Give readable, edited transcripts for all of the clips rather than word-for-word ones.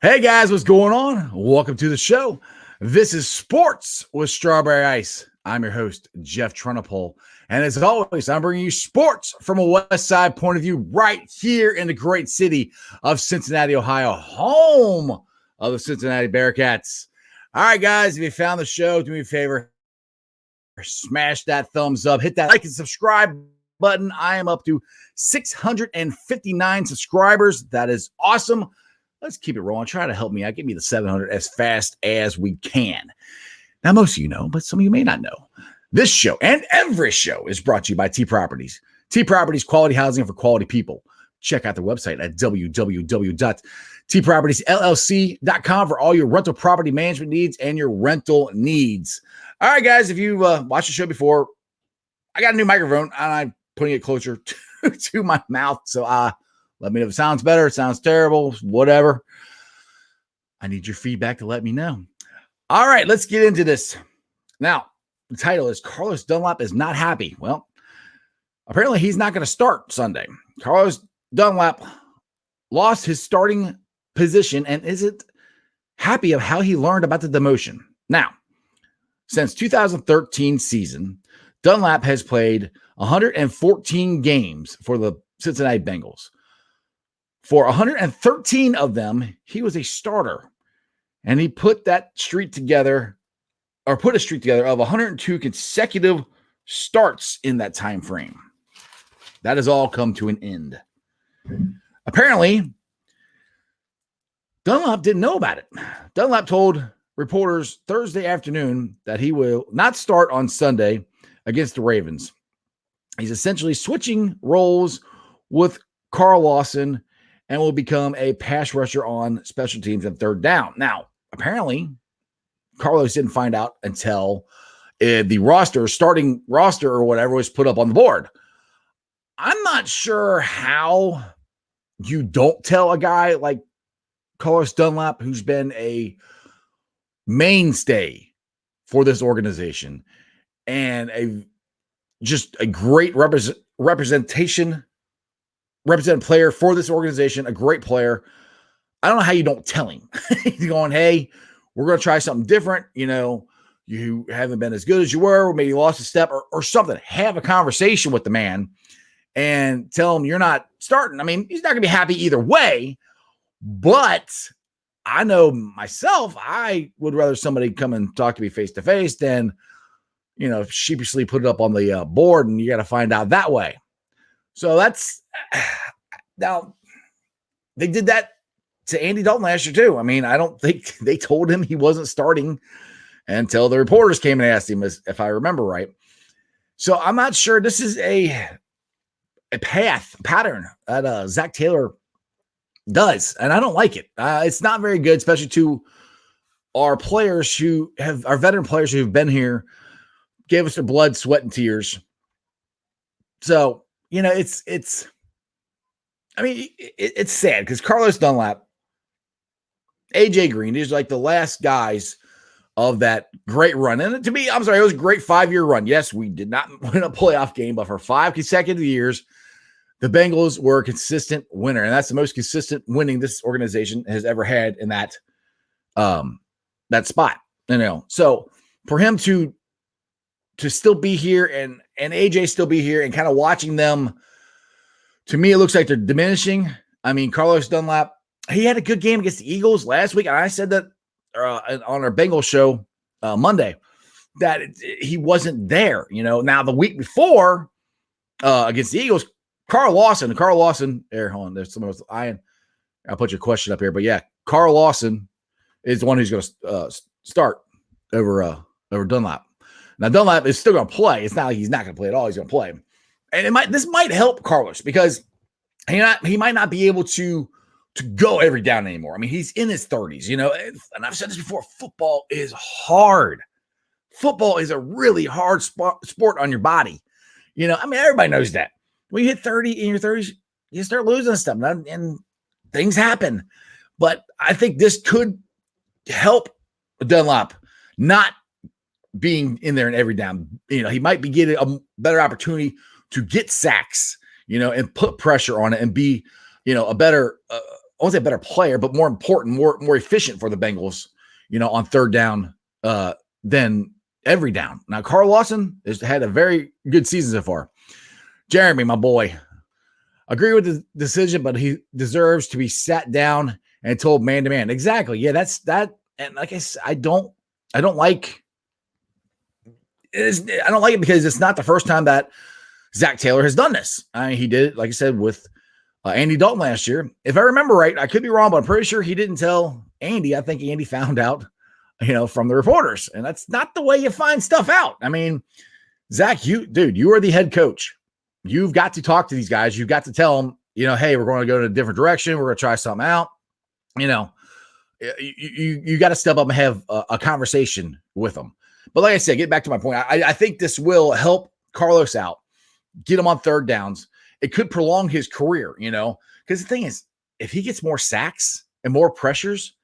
Hey guys, what's going on? Welcome to the show. This is Sports with Strawberry Ice. I'm your host, Jeff Trunapole. And as always, I'm bringing you sports from a West Side point of view right here in the great city of Cincinnati, Ohio, home of the Cincinnati Bearcats. All right, guys, if you found the show, do me a favor, smash that thumbs up, hit that like and subscribe button. I am up to 659 subscribers. That is awesome. Let's keep it rolling. Try to help me out. Give me the 700 as fast as we can. Now, most of you know, but some of you may not know. This show and every show is brought to you by T Properties. T Properties, quality housing for quality people. Check out their website at www.tpropertiesllc.com for all your rental property management needs and your rental needs. All right, guys, if you watched the show before, I got a new microphone and I'm putting it closer to my mouth. So let me know if it sounds better, it sounds terrible, whatever. I need your feedback to let me know. All right, let's get into this. Now, the title is Carlos Dunlap is not happy. Well, apparently he's not going to start Sunday. Carlos Dunlap lost his starting position and isn't happy of how he learned about the demotion. Now, since 2013 season, Dunlap has played 114 games for the Cincinnati Bengals. For 113 of them, he was a starter, and he put a streak together of 102 consecutive starts in that time frame. That has all come to an end. Apparently, Dunlap didn't know about it. Dunlap told reporters Thursday afternoon that he will not start on Sunday against the Ravens. He's essentially switching roles with Carl Lawson and will become a pass rusher on special teams and third down. Now, apparently, Carlos didn't find out until the starting roster or whatever was put up on the board. I'm not sure how you don't tell a guy like Carlos Dunlap, who's been a mainstay for this organization and just a great representative player for this organization, a great player. I don't know how you don't tell him. He's going, hey, we're going to try something different. You know, you haven't been as good as you were, or maybe you lost a step or something. Have a conversation with the man and tell him you're not starting. I mean, he's not going to be happy either way, but I know myself, I would rather somebody come and talk to me face-to-face than, sheepishly put it up on the board and you got to find out that way. So that's now they did that to Andy Dalton last year too. I mean, I don't think they told him he wasn't starting until the reporters came and asked him, if I remember right. So I'm not sure. This is a pattern that Zach Taylor does, and I don't like it. It's not very good, especially to our veteran players who've been here, gave us their blood, sweat, and tears. So, it's sad because Carlos Dunlap, AJ Green, these are like the last guys of that great run. And to me, it was a great 5-year run. Yes, we did not win a playoff game, but for 5 consecutive years, the Bengals were a consistent winner. And that's the most consistent winning this organization has ever had in that spot. So for him to still be here and AJ still be here and kind of watching them, to me, it looks like they're diminishing. I mean, Carlos Dunlap, he had a good game against the Eagles last week. And I said that on our Bengals show Monday, that he wasn't there. Now the week before against the Eagles, Carl Lawson, there, hold on, there's someone else. I'll put your question up here. But yeah, Carl Lawson is the one who's going to start over Dunlap. Now, Dunlap is still going to play. It's not like he's not going to play at all. He's going to play. And this might help Carlos because he might not be able to go every down anymore. I mean, he's in his 30s, and I've said this before, football is hard. Football is a really hard sport on your body. Everybody knows that. When you hit 30 in your 30s, you start losing stuff and things happen. But I think this could help Dunlap not being in there in every down. He might be getting a better opportunity to get sacks, and put pressure on it and be, a better won't say better player, but more important, more efficient for the Bengals, on third down than every down. Now, Carl Lawson has had a very good season so far. Jeremy, my boy, agree with the decision, but he deserves to be sat down and told man to man. Exactly. Yeah, that's that. And like I said, I don't like it. I don't like it because it's not the first time that Zach Taylor has done this. He did it, like I said, with Andy Dalton last year. If I remember right, I could be wrong, but I'm pretty sure he didn't tell Andy. I think Andy found out, from the reporters, and that's not the way you find stuff out. I mean, Zach, you are the head coach. You've got to talk to these guys. You've got to tell them, hey, we're going to go in a different direction. We're going to try something out. You got to step up and have a conversation with them. But like I said, get back to my point. I think this will help Carlos out, get him on third downs. It could prolong his career, because the thing is, if he gets more sacks and more pressures,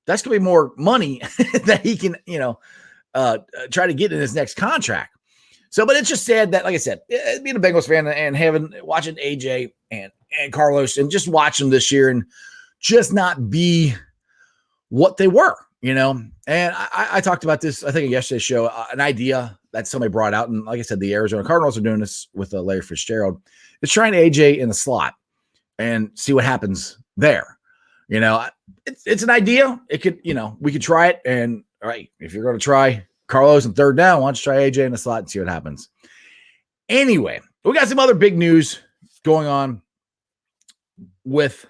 that's going to be more money that he can, try to get in his next contract. So, but it's just sad that, like I said, being a Bengals fan and watching AJ and Carlos and just watch them this year and just not be what they were, And I talked about this, I think, in yesterday's show, an idea that somebody brought out. And like I said, the Arizona Cardinals are doing this with Larry Fitzgerald. It's trying AJ in the slot and see what happens there. It's an idea. It could, we could try it. And all right, if you're going to try Carlos in third down, why don't you try AJ in the slot and see what happens? Anyway, we got some other big news going on with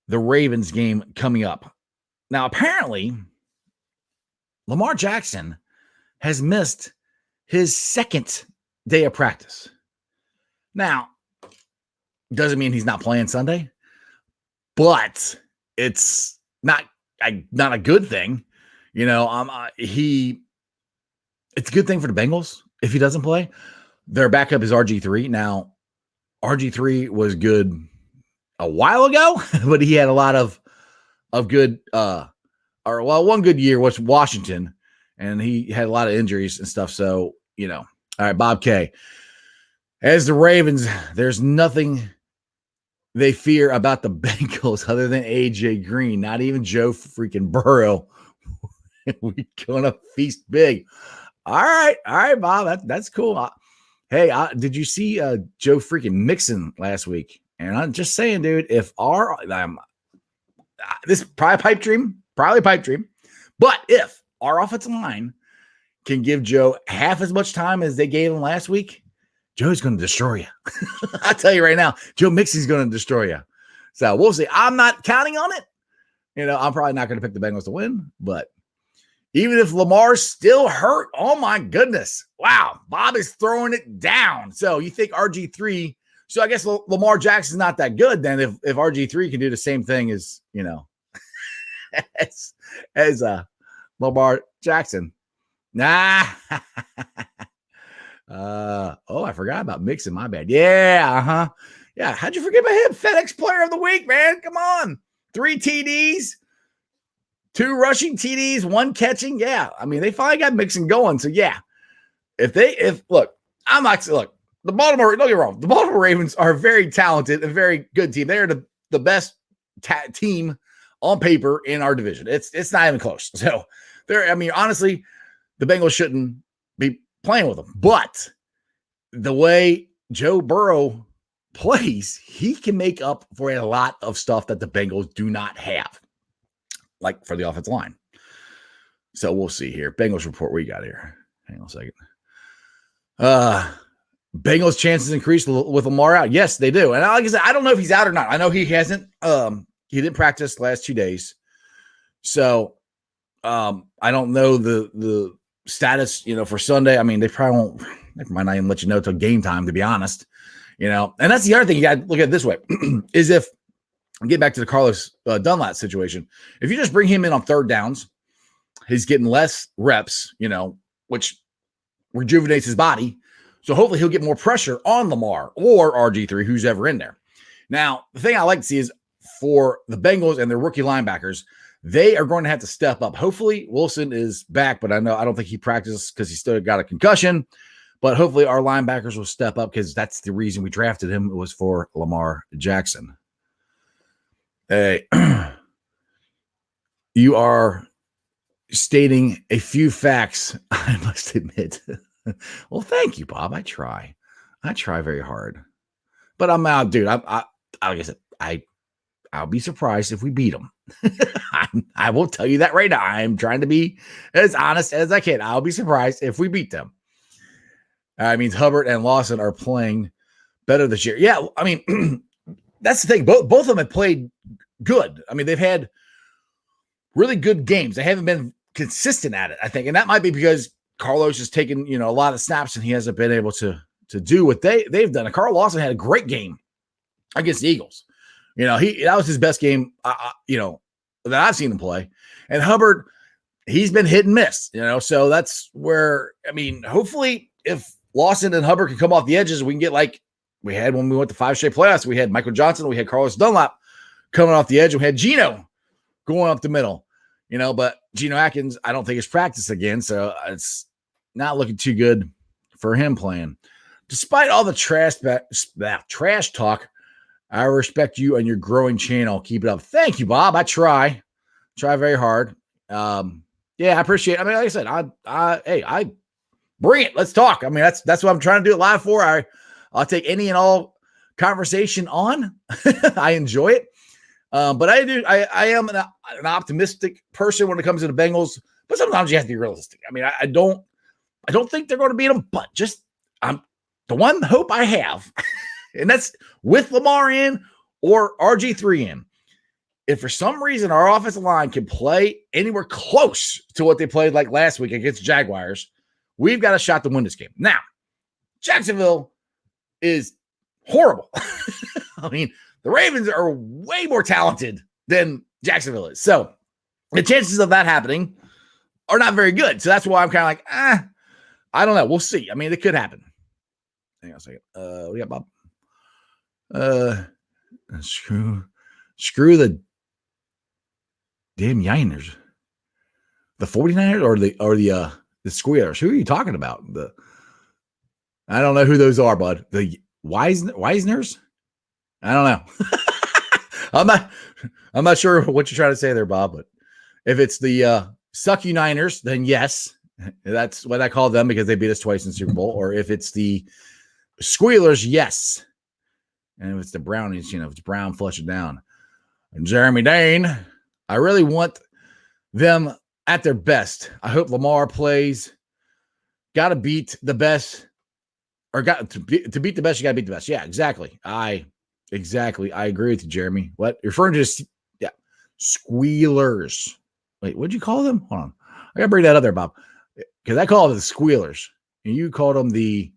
the Ravens game coming up. Now, apparently, Lamar Jackson has missed his second day of practice. Now, doesn't mean he's not playing Sunday, but it's not a good thing. It's a good thing for the Bengals if he doesn't play. Their backup is RG3. Now, RG3 was good a while ago, but he had a lot of good one good year was Washington, and he had a lot of injuries and stuff. So, all right, Bob K. As the Ravens, there's nothing they fear about the Bengals other than AJ Green, not even Joe freaking Burrow. We're going to feast big. All right, Bob, that's cool. Hey, did you see Joe freaking Mixon last week? And I'm just saying, dude, if this is probably a pipe dream, but if our offensive line can give Joe half as much time as they gave him last week, Joe's going to destroy you. I'll tell you right now, Joe Mixon's going to destroy you. So we'll see. I'm not counting on it. I'm probably not going to pick the Bengals to win, but even if Lamar's still hurt, oh my goodness. Wow. Bob is throwing it down. So you think RG3, so I guess Lamar Jackson's not that good then if RG3 can do the same thing as, as Lamar Jackson. Nah. I forgot about Mixon. My bad. Yeah. Yeah. How'd you forget about him? FedEx Player of the Week, man. Come on. 3 TDs, 2 rushing TDs, 1 catching. Yeah. I mean, they finally got Mixon going. So yeah, the Baltimore, don't get me wrong. The Baltimore Ravens are a very talented and very good team. They're the best team on paper in our division. It's not even close. So honestly, the Bengals shouldn't be playing with them. But the way Joe Burrow plays, he can make up for a lot of stuff that the Bengals do not have, like for the offensive line. So we'll see here. Bengals report we got here. Hang on a second. Bengals chances increase with Lamar out. Yes, they do. And like I said, I don't know if he's out or not. I know he hasn't. He didn't practice the last 2 days. So I don't know the status, for Sunday. I mean, they might not even let you know till game time, to be honest. And that's the other thing you got to look at it this way is if get back to the Carlos Dunlap situation. If you just bring him in on third downs, he's getting less reps, which rejuvenates his body. So hopefully he'll get more pressure on Lamar or RG3, who's ever in there. Now, the thing I like to see is for the Bengals and their rookie linebackers, they are going to have to step up. Hopefully Wilson is back, but I don't think he practiced because he still got a concussion. But hopefully our linebackers will step up because that's the reason we drafted him. It was for Lamar Jackson. Hey, you are stating a few facts, I must admit. Well, thank you, Bob. I try very hard, but I'm out, dude. Like I said, I'll be surprised if we beat them. I will tell you that right now. I'm trying to be as honest as I can. I'll be surprised if we beat them. I mean, Hubbard and Lawson are playing better this year. Yeah, I mean, that's the thing. Both of them have played good. I mean, they've had really good games. They haven't been consistent at it, I think. And that might be because Carlos has taken, a lot of snaps and he hasn't been able to do what they've done. And Carl Lawson had a great game against the Eagles. That was his best game, that I've seen him play. And Hubbard, he's been hit and miss, so that's where, hopefully if Lawson and Hubbard can come off the edges, we can get like we had when we went to 5 straight playoffs. We had Michael Johnson, we had Carlos Dunlap coming off the edge. We had Geno going up the middle, but Geno Atkins, I don't think is practiced again. So it's not looking too good for him playing. Despite all the trash talk, I respect you and your growing channel. Keep it up. Thank you, Bob. I try very hard. Yeah, I appreciate it. Like I said, I bring it. Let's talk. That's what I'm trying to do it live for. I'll take any and all conversation on. I enjoy it. But I am an optimistic person when it comes to the Bengals, but sometimes you have to be realistic. I don't think they're going to beat them, but just the one hope I have, and that's with Lamar in or RG3 in. If for some reason our offensive line can play anywhere close to what they played like last week against Jaguars, we've got a shot to win this game. Now, Jacksonville is horrible. The Ravens are way more talented than Jacksonville is. So the chances of that happening are not very good. So that's why I'm kind of like, I don't know. We'll see. It could happen. Hang on a second. What do you got, Bob? Screw the damn Yiners. The 49ers or the Squealers. Who are you talking about? I don't know who those are, bud. The Wisners? I don't know. I'm not sure what you're trying to say there, Bob, but if it's the Sucky Niners, then yes, that's what I call them because they beat us twice in the Super Bowl. Or if it's the Squealers, yes. And if it's the Brownies, if it's Brown, flush it down. And Jeremy Dane, I really want them at their best. I hope Lamar plays. Got to beat the best, or got to beat the best. You got to beat the best. Yeah, exactly. I agree with you, Jeremy. What you're referring to? Squealers. Wait, what'd you call them? Hold on, I gotta bring that up there, Bob, because I call them the Squealers, and you called them the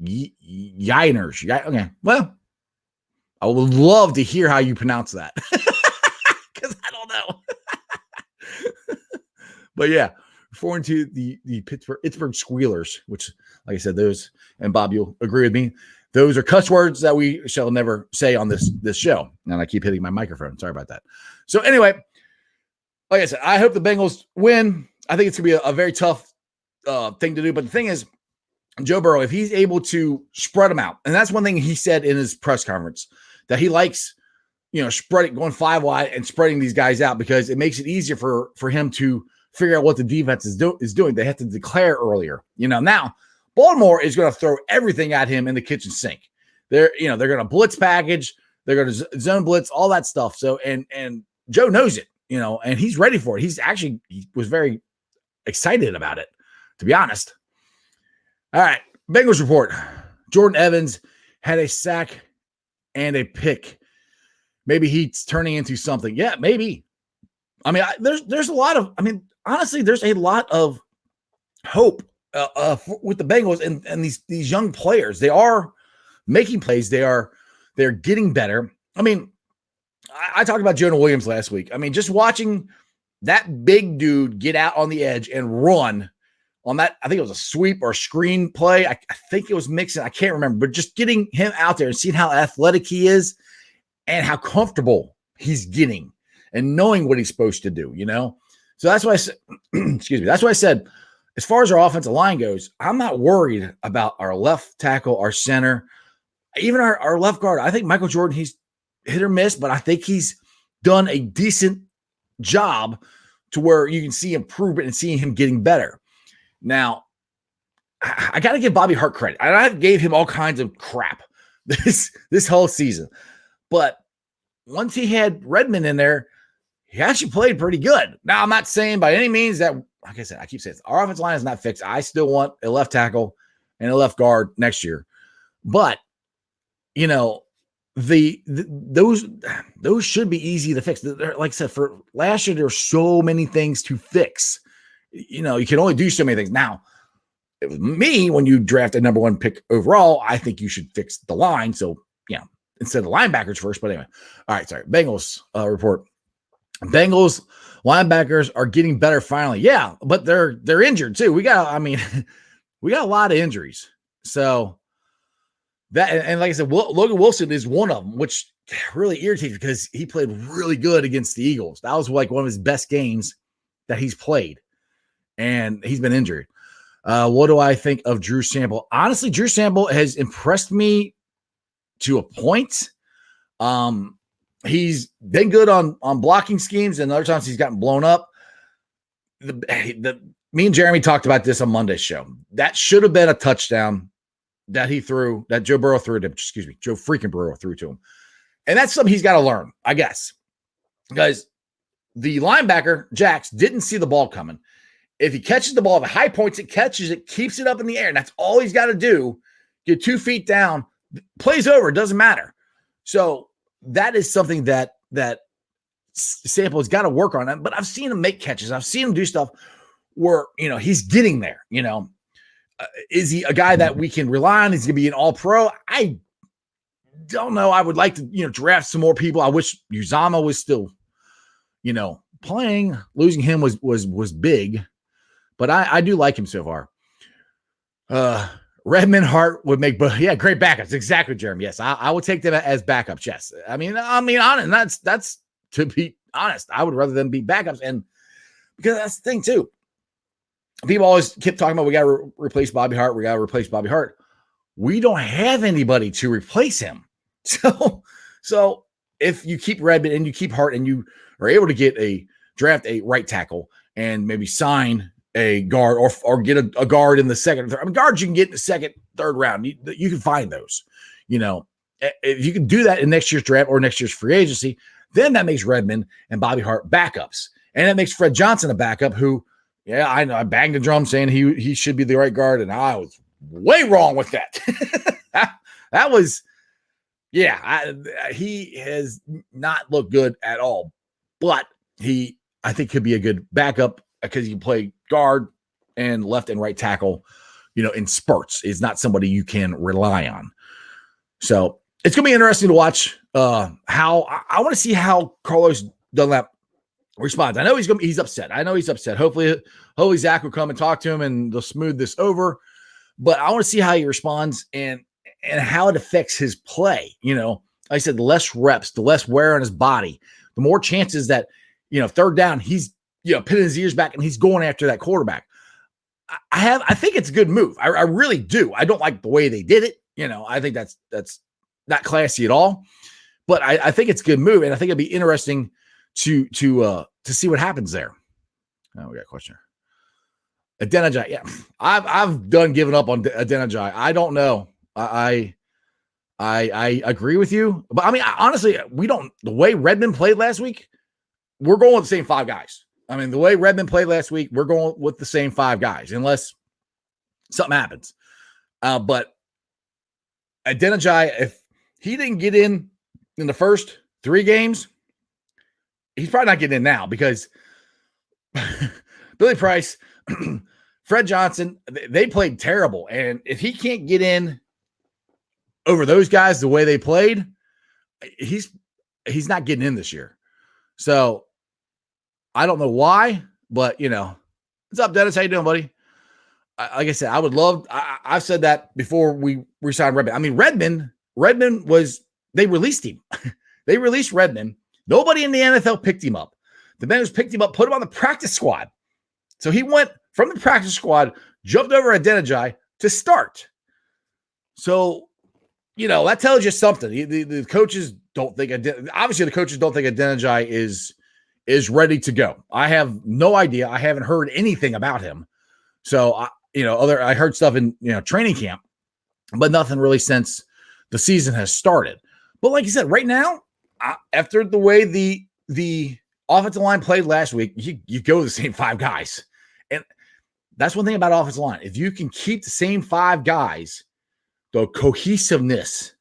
Yiners. Okay, well, I would love to hear how you pronounce that because I don't know. But yeah, referring to the Pittsburgh Squealers, which, like I said, those, and Bob, you'll agree with me, those are cuss words that we shall never say on this show. And I keep hitting my microphone. Sorry about that. So anyway, like I said, I hope the Bengals win. I think it's going to be a very tough thing to do. But the thing is, Joe Burrow, if he's able to spread them out, and that's one thing he said in his press conference, that he likes, spreading, going 5 wide and spreading these guys out because it makes it easier for him to figure out what the defense is doing. They have to declare earlier. Now Baltimore is going to throw everything at him in the kitchen sink. They're going to blitz package. They're going to zone blitz, all that stuff. So, and Joe knows it, and he's ready for it. He was very excited about it, to be honest. All right. Bengals report. Jordan Evans had a sack and a pick. Maybe he's turning into something. Yeah, maybe. There's a lot of, honestly, there's a lot of hope with the Bengals and these young players. They are making plays. They're getting better. I talked about Jonah Williams last week. Just watching that big dude get out on the edge and run on that, I think it was a sweep or screen play. I think it was mixing. I can't remember, but just getting him out there and seeing how athletic he is and how comfortable he's getting and knowing what he's supposed to do, So that's why I said, excuse me. That's why I said, as far as our offensive line goes, I'm not worried about our left tackle, our center, even our left guard. I think Michael Jordan, he's hit or miss, but I think he's done a decent job to where you can see improvement and seeing him getting better. Now, I got to give Bobby Hart credit. I gave him all kinds of crap this whole season. But once he had Redmond in there, he actually played pretty good. Now, I'm not saying by any means that, like I said, I keep saying our offensive line is not fixed. I still want a left tackle and a left guard next year. But, you know, those should be easy to fix. Like I said, for last year, there were so many things to fix. You know, you can only do so many things. Now, it was me, when you draft a number 1 pick overall, I think you should fix the line. So, yeah, instead of linebackers first. But anyway, all right, sorry. Bengals report. Bengals linebackers are getting better finally. Yeah, but they're injured too. We got a lot of injuries. So that, and like I said, Logan Wilson is one of them, which really irritates me because he played really good against the Eagles. That was like one of his best games that he's played, and he's been injured. What do I think of Drew Sample? Honestly, Drew Sample has impressed me to a point. He's been good on blocking schemes, and other times he's gotten blown up. Me and Jeremy talked about this on Monday's show. That should have been a touchdown that he threw, that Joe freaking Burrow threw to him. And that's something he's got to learn, I guess. Guys, the linebacker, Jax, didn't see the ball coming. If he catches the ball, if it high points it, catches it, keeps it up in the air, and that's all he's got to do. Get 2 feet down, plays over, it doesn't matter. So that is something that Sample has got to work on. But I've seen him make catches. I've seen him do stuff where, you know, he's getting there. You know, is he a guy that we can rely on? Is he going to be an all-pro? I don't know. I would like to, you know, draft some more people. I wish Uzama was still, you know, playing. Losing him was big, but I do like him so far. Redmond, Hart would make, but yeah, great backups. Exactly, Jeremy. Yes, I would take them as backups. Yes, I mean, honest. That's to be honest. I would rather them be backups, and because that's the thing too. People always keep talking about we got to replace Bobby Hart. We got to replace Bobby Hart. We don't have anybody to replace him. So if you keep Redmond and you keep Hart and you are able to draft a right tackle and maybe sign a guard or get a guard in the second, third. I mean, guards you can get in the second, third round. You can find those. You know, if you can do that in next year's draft or next year's free agency, then that makes Redmond and Bobby Hart backups, and that makes Fred Johnson a backup. Who, yeah, I know I banged the drum saying he should be the right guard, and I was way wrong with that. That was, yeah, he has not looked good at all, but I think could be a good backup because he can play guard and left and right tackle, you know, in spurts. Is not somebody you can rely on. So it's going to be interesting to watch how I want to see how Carlos Dunlap responds. I know he's upset. Hopefully Zach will come and talk to him and they'll smooth this over. But I want to see how he responds and how it affects his play. You know, like I said, the less reps, the less wear on his body, the more chances that, you know, third down, he's, you know, pinning his ears back and he's going after that quarterback. I think it's a good move. I really do. I don't like the way they did it. You know, I think that's not classy at all. But I think it's a good move, and I think it'd be interesting to see what happens there. Oh, we got a question. Adenijai, yeah, I've done giving up on Adenijai. I don't know. I agree with you, but I mean, honestly, the way Redmond played last week, we're going with the same 5 guys. I mean, the way Redmond played last week, we're going with the same 5 guys, unless something happens. But Adenijai, if he didn't get in the first 3 games, he's probably not getting in now because Billy Price, Fred Johnson, they played terrible. And if he can't get in over those guys the way they played, he's not getting in this year. So I don't know why, but, you know, what's up, Dennis? How you doing, buddy? Like I said, I would love, I've said that before we signed Redmond. I mean, Redmond was, they released him. They released Redmond. Nobody in the NFL picked him up. The Bengals picked him up, put him on the practice squad. So he went from the practice squad, jumped over Adenijai to start. So that tells you something. The coaches don't think obviously the coaches don't think Adeniji is ready to go. I have no idea. I haven't heard anything about him. So I heard stuff in training camp, but nothing really since the season has started. But like you said, right now, after the way the offensive line played last week, you go with the same 5 guys. And that's one thing about offensive line. If you can keep the same 5 guys, the cohesiveness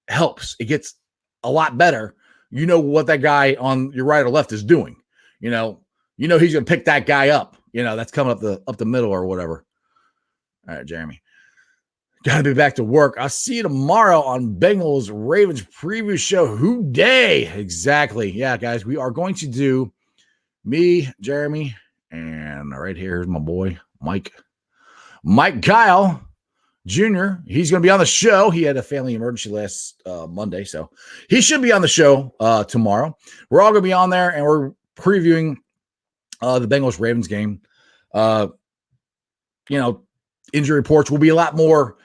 helps. It gets a lot better. You know what that guy on your right or left is doing. You know he's going to pick that guy up. That's coming up the middle or whatever. All right, Jeremy. Got to be back to work. I'll see you tomorrow on Bengals Ravens preview show. Who day? Exactly. Yeah, guys, we are going to do me, Jeremy, and right here's my boy, Mike Kyle Jr. He's going to be on the show. He had a family emergency last Monday, so he should be on the show tomorrow. We're all going to be on there, and we're previewing the Bengals Ravens game. Injury reports will be a lot more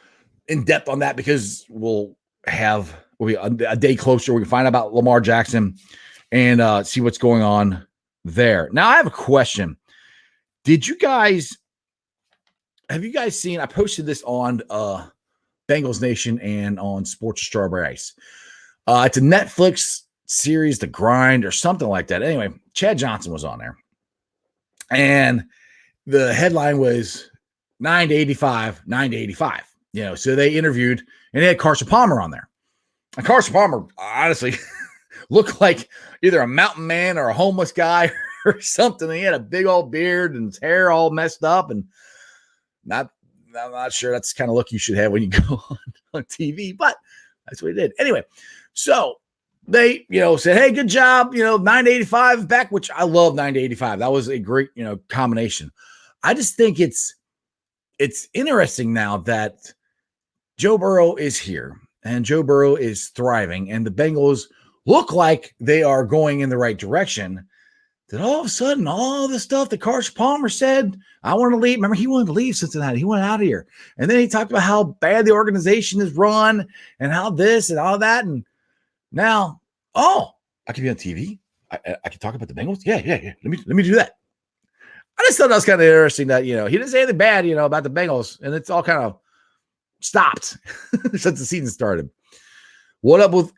in depth on that because we'll be a day closer. We can find out about Lamar Jackson and see what's going on there. Now, I have a question. Have you guys seen, I posted this on Bengals Nation and on Sports Strawberry Ice. It's a Netflix series, The Grind or something like that. Anyway, Chad Johnson was on there. And the headline was 9 to 85, 9 to 85. So they interviewed, and they had Carson Palmer on there. And Carson Palmer, honestly, looked like either a mountain man or a homeless guy or something. He had a big old beard and his hair all messed up, and I'm not sure that's the kind of look you should have when you go on TV, but that's what he did. Anyway, so they, said, hey, good job, 9 to 85 back, which I love 9 to 85. That was a great, combination. I just think it's interesting now that Joe Burrow is here and Joe Burrow is thriving and the Bengals look like they are going in the right direction. That all of a sudden, all the stuff that Carson Palmer said, I want to leave. Remember, he wanted to leave Cincinnati. He went out of here. And then he talked about how bad the organization is run and how this and all that. And now, I can be on TV. I can talk about the Bengals. Yeah. Let me do that. I just thought that was kind of interesting that, he didn't say anything bad, about the Bengals. And it's all kind of stopped since the season started. What up with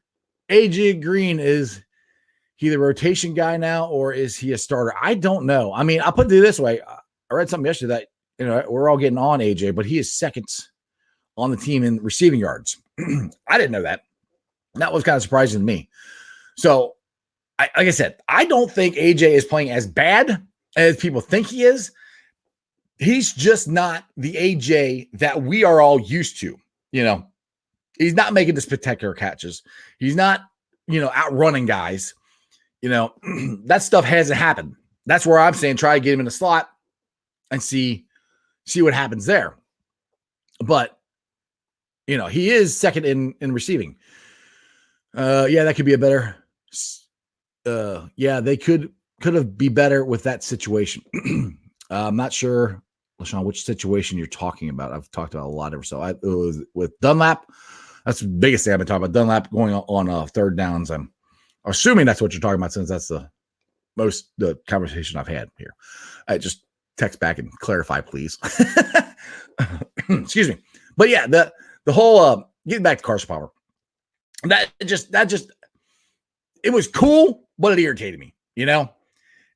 AJ Green? Is he the rotation guy now, or is he a starter? I don't know. I mean, I'll put it this way. I read something yesterday that, we're all getting on AJ, but he is second on the team in receiving yards. I didn't know that. That was kind of surprising to me. So, like I said, I don't think AJ is playing as bad as people think he is. He's just not the AJ that we are all used to. He's not making the spectacular catches. He's not, outrunning guys. That stuff hasn't happened. That's where I'm saying try to get him in the slot and see what happens there. But, he is second in receiving. That could be a better. They could have be better with that situation. I'm not sure, LaShawn, which situation you're talking about. I've talked about a lot of so. It was with Dunlap. That's the biggest thing I've been talking about. Dunlap going on third downs. I'm assuming that's what you're talking about since that's the conversation I've had here. I just text back and clarify, please. Excuse me. But yeah, the whole getting back to Carson Palmer. That just it was cool, but it irritated me,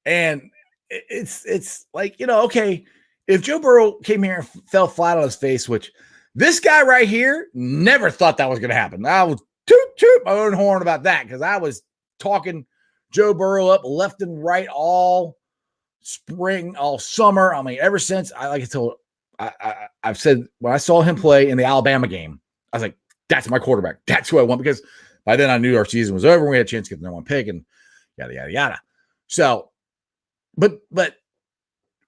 and it's like, okay, if Joe Burrow came here and fell flat on his face, which this guy right here never thought that was going to happen. I was toot my own horn about that because I was talking Joe Burrow up left and right all spring, all summer. I mean, ever since I've said when I saw him play in the Alabama game, I was like, that's my quarterback. That's who I want, because by then I knew our season was over and we had a chance to get the number 1 pick and yada, yada, yada. So, but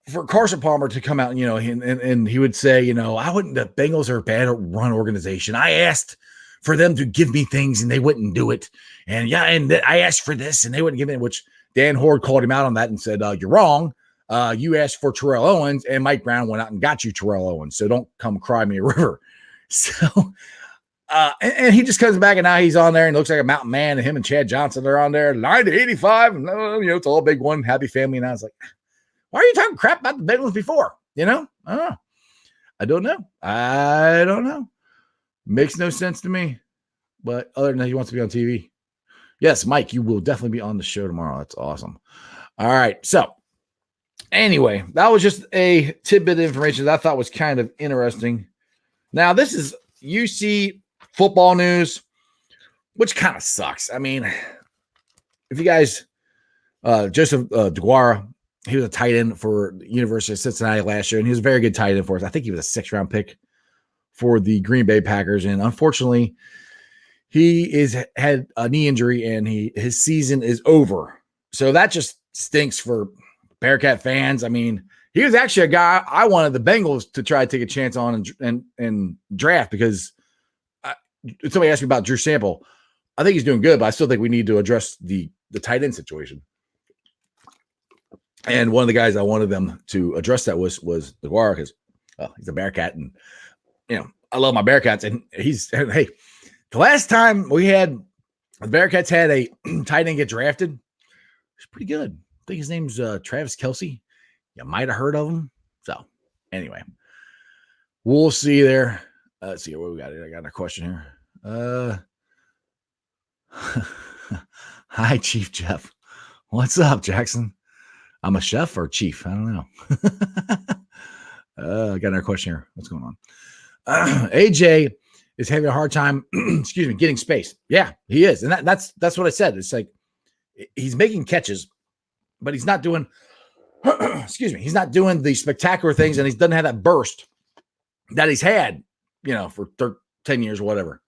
for Carson Palmer to come out, and he would say, the Bengals are a bad run organization. I asked for them to give me things and they wouldn't do it. And I asked for this and they wouldn't give it, which Dan Horde called him out on that and said, you're wrong. You asked for Terrell Owens and Mike Brown went out and got you Terrell Owens. So don't come cry me a river. So And he just comes back, and now he's on there and looks like a mountain man, and him and Chad Johnson are on there, 9-85, and it's all big one happy family. And I was like, why are you talking crap about the Bengals before? I don't know. Makes no sense to me. But other than that, he wants to be on TV. Yes, Mike, you will definitely be on the show tomorrow. That's awesome. All right. So anyway, that was just a tidbit of information that I thought was kind of interesting. Now, this is UC football news, which kind of sucks. I mean, if you guys, Joseph DeGuara, he was a tight end for the University of Cincinnati last year, and he was a very good tight end for us. I think he was a 6th-round pick for the Green Bay Packers, and unfortunately, he had a knee injury, and his season is over. So that just stinks for Bearcat fans. I mean, he was actually a guy I wanted the Bengals to try to take a chance on and draft, because somebody asked me about Drew Sample. I think he's doing good, but I still think we need to address the tight end situation. And one of the guys I wanted them to address that was DeGuara, because he's a Bearcat, and I love my Bearcats. And hey, the last time the Bearcats had a tight end get drafted, it was pretty good. I think his name's Travis Kelce. You might have heard of him. So anyway, we'll see there. Let's see what we got here. I got another question here. Hi, Chief Jeff. What's up, Jackson? I'm a chef or chief? I don't know. I got another question here. What's going on? AJ is having a hard time, getting space. Yeah, he is. And that's what I said. It's like he's making catches, but he's not doing, he's not doing the spectacular things, and he doesn't have that burst that he's had, for 10 years or whatever.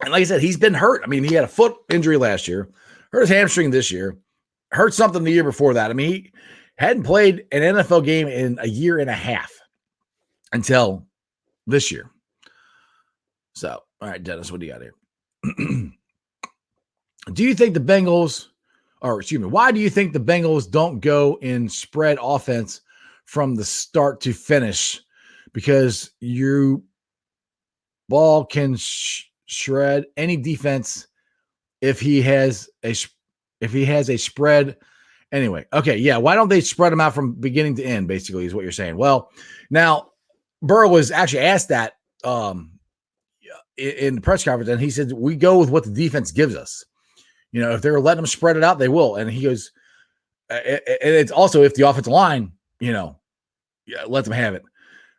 And like I said, he's been hurt. I mean, he had a foot injury last year, hurt his hamstring this year, hurt something the year before that. I mean, he hadn't played an NFL game in a year and a half until this year. So, all right, Dennis, what do you got here? Do you think the Bengals, why do you think the Bengals don't go in spread offense from the start to finish? Because your ball can shred any defense if he has a spread. Anyway, okay, yeah. Why don't they spread them out from beginning to end? Basically, is what you're saying. Well, now Burrow was actually asked that in the press conference, and he said we go with what the defense gives us. If they're letting them spread it out, they will. And he goes, and it's also if the offensive line, let them have it,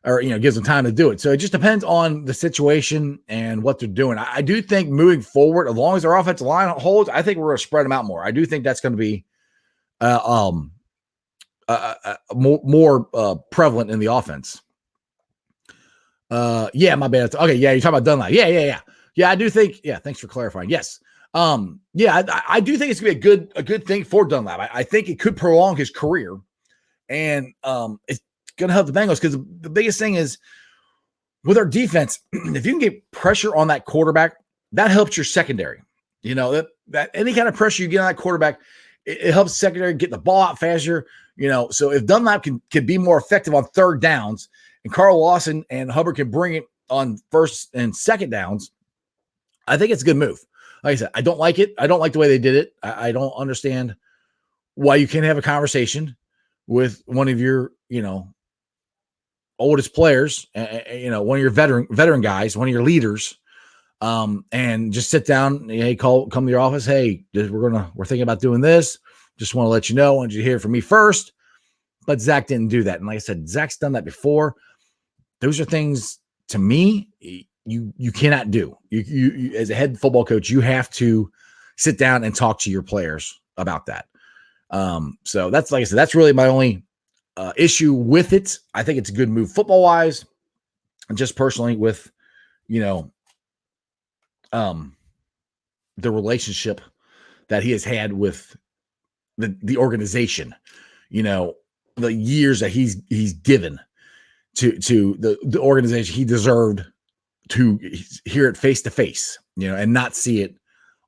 or gives them time to do it. So it just depends on the situation and what they're doing. I do think moving forward, as long as their offensive line holds, I think we're going to spread them out more. I do think that's going to be more prevalent in the offense. Yeah, my bad. Okay, yeah, you're talking about Dunlap. Yeah. I do think. Yeah, thanks for clarifying. Yes. I do think it's gonna be a good thing for Dunlap. I think it could prolong his career, and it's gonna help the Bengals, because the biggest thing is with our defense, if you can get pressure on that quarterback, that helps your secondary. That any kind of pressure you get on that quarterback, it helps secondary get the ball out faster. So if Dunlap can be more effective on third downs, and Carl Lawson and Hubbard can bring it on first and second downs, I think it's a good move. Like I said, I don't like it. I don't like the way they did it. I don't understand why you can't have a conversation with one of your, oldest players, one of your veteran guys, one of your leaders, and just sit down. Hey, come to your office. Hey, we're thinking about doing this. Just want to let you know. I wanted you to hear from me first. But Zach didn't do that. And like I said, Zach's done that before. Those are things, to me, you cannot do. You as a head football coach, you have to sit down and talk to your players about that. So that's, like I said, that's really my only issue with it. I think it's a good move football wise, and just personally with, the relationship that he has had with the organization, the years that he's given to the organization. He deserved to hear it face to face, and not see it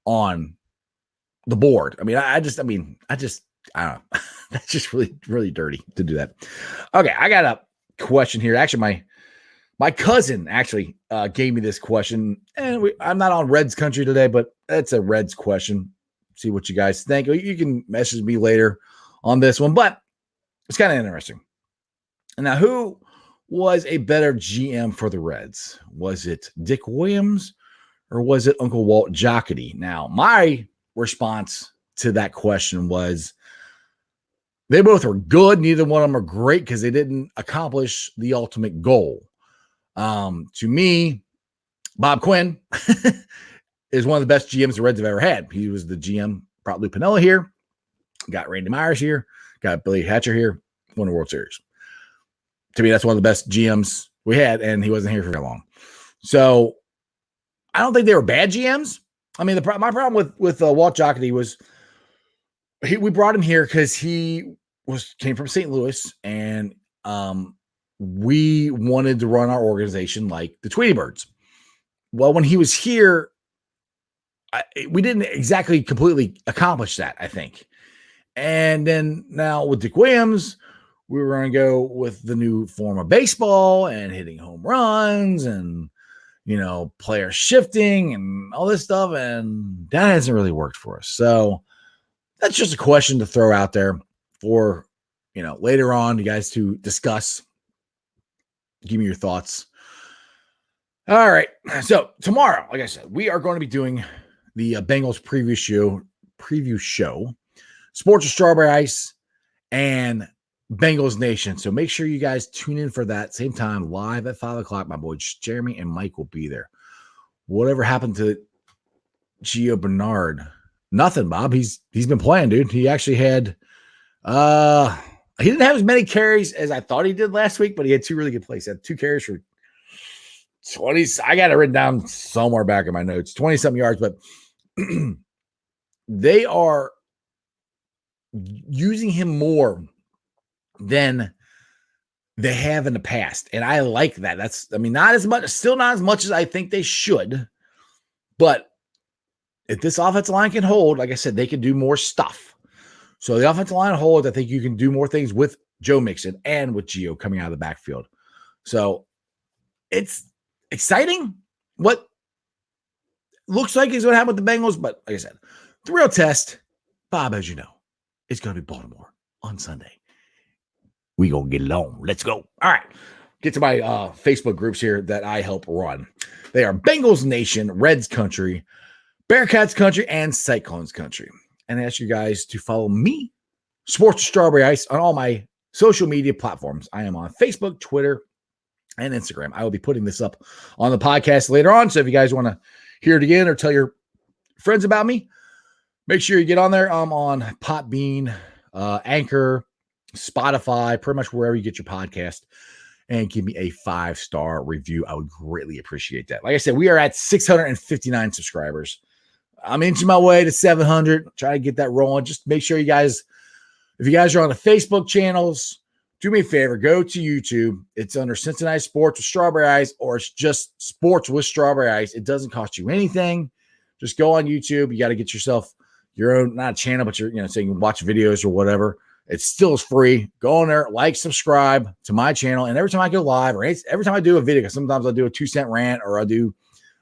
on the board. I mean, I don't know. That's just really, really dirty to do that. Okay. I got a question here. Actually, My cousin actually gave me this question, and I'm not on Reds country today, but it's a Reds question. See what you guys think. You can message me later on this one, but it's kind of interesting. Now, who was a better GM for the Reds? Was it Dick Williams or was it Uncle Walt Jocketty? Now, my response to that question was they both were good. Neither one of them are great because they didn't accomplish the ultimate goal. To me, Bob Quinn is one of the best GMs the Reds have ever had. He was the GM, brought Lou Piniella here, got Randy Myers here, got Billy Hatcher here, won the World Series. To me, that's one of the best GMs we had, and he wasn't here for very long. So I don't think they were bad GMs. I mean, my problem with Walt Jocketty was we brought him here because he came from St. Louis, and we wanted to run our organization like the Tweety Birds. Well, when he was here, we didn't exactly completely accomplish that, I think. And then now with Dick Williams, we were going to go with the new form of baseball and hitting home runs and, player shifting and all this stuff. And that hasn't really worked for us. So that's just a question to throw out there for, later on, you guys to discuss. Give me your thoughts. All right. So tomorrow, like I said, we are going to be doing the Bengals preview show, Sports with Strawberry Ice, and Bengals Nation. So make sure you guys tune in for that same time, live at 5 o'clock. My boys Jeremy and Mike will be there. Whatever happened to Gio Bernard? Nothing, Bob. He's been playing, dude. He actually had he didn't have as many carries as I thought he did last week, but he had 2 really good plays. He had 2 carries for 20. I got it written down somewhere back in my notes, 20-something yards, but they are using him more than they have in the past. And I like that. Not as much, still not as much as I think they should, but if this offensive line can hold, like I said, they can do more stuff. So the offensive line holds, I think you can do more things with Joe Mixon and with Gio coming out of the backfield. So it's exciting what looks like is going to happen with the Bengals. But like I said, the real test, Bob, as you know, is going to be Baltimore on Sunday. We going to get it on. Let's go. All right. Get to my Facebook groups here that I help run. They are Bengals Nation, Reds Country, Bearcats Country, and Cyclones Country. And I ask you guys to follow me, Sports with Strawberry Ice, on all my social media platforms. I am on Facebook, Twitter, and Instagram. I will be putting this up on the podcast later on. So if you guys want to hear it again or tell your friends about me, make sure you get on there. I'm on Podbean, Anchor, Spotify, pretty much wherever you get your podcast, and give me a 5-star review. I would greatly appreciate that. Like I said, we are at 659 subscribers. I'm inching my way to 700. Try to get that rolling. Just make sure you guys, if you guys are on the Facebook channels, do me a favor, go to YouTube. It's under Cincinnati Sports with Strawberry Ice, or it's just Sports with Strawberry Ice. It doesn't cost you anything. Just go on YouTube. You got to get yourself your own, not a channel, but so you can watch videos or whatever. It still is free. Go on there, like, subscribe to my channel. And every time I go live or every time I do a video, because sometimes I'll do a 2-cent rant or I'll do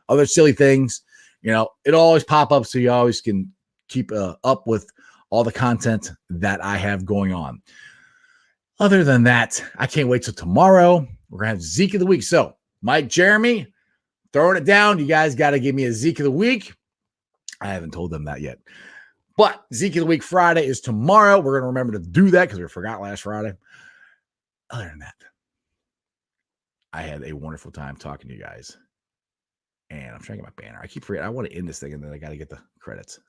other silly things, it'll always pop up so you always can keep up with all the content that I have going on. Other than that, I can't wait till tomorrow. We're going to have Zeke of the Week. So, Mike, Jeremy, throwing it down. You guys got to give me a Zeke of the Week. I haven't told them that yet. But Zeke of the Week Friday is tomorrow. We're going to remember to do that because we forgot last Friday. Other than that, I had a wonderful time talking to you guys. And I'm trying to get my banner. I keep forgetting. I want to end this thing, and then I got to get the credits.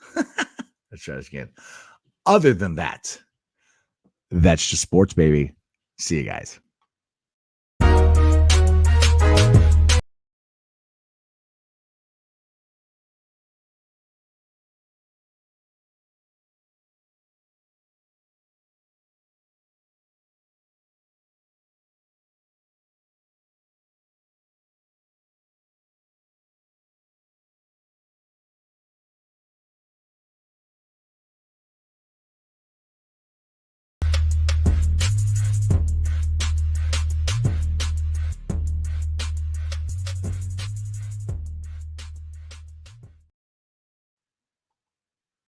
Let's try this again. Other than that, that's just sports, baby. See you guys.